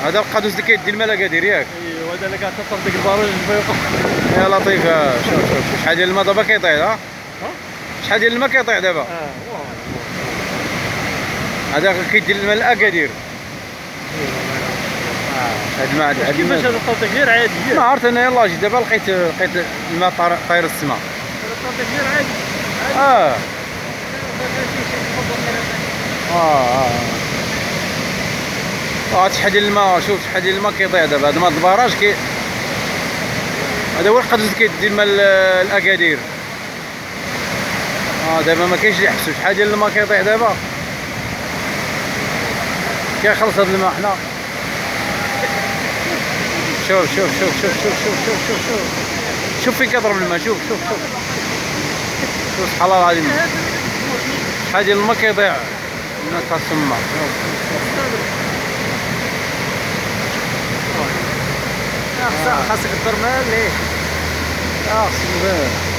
هذا القادوس اللي كيدي الماء لاكادير ياك. ايوا هذا اللي كتصل ديك الباروج الفوق. يا لطيف شوف شحال ديال الماء دابا كيطيح. شحال ديال الماء كيطيح دابا. هذا كيدير الماء لاكادير. هاد الماء كيفاش هذا الطوطي غير عادي؟ ما عرفت انا يلاه جيت دابا لقيت الماء طاير السما. هذا الطوطي غير عادي. شحال ديال الماء شوف شحال ديال الماء كيضيع دابا. هذا ماء البراج هذا هو القدوس اللي كيدي الماء لاكادير. دابا ما كاينش اللي يحبسو. شحال ديال الماء كيطيح دابا كيخلص هذا الماء حنا. شوف شوف شوف شوف شوف شوف شوف شوف شوف شوف فين كيضرب الماء. شوف شوف شوف شوف سبحان الله العظيم شحال ديال الماء كيضيع من تسمى. خاصك تضرب مال ليه. خاصك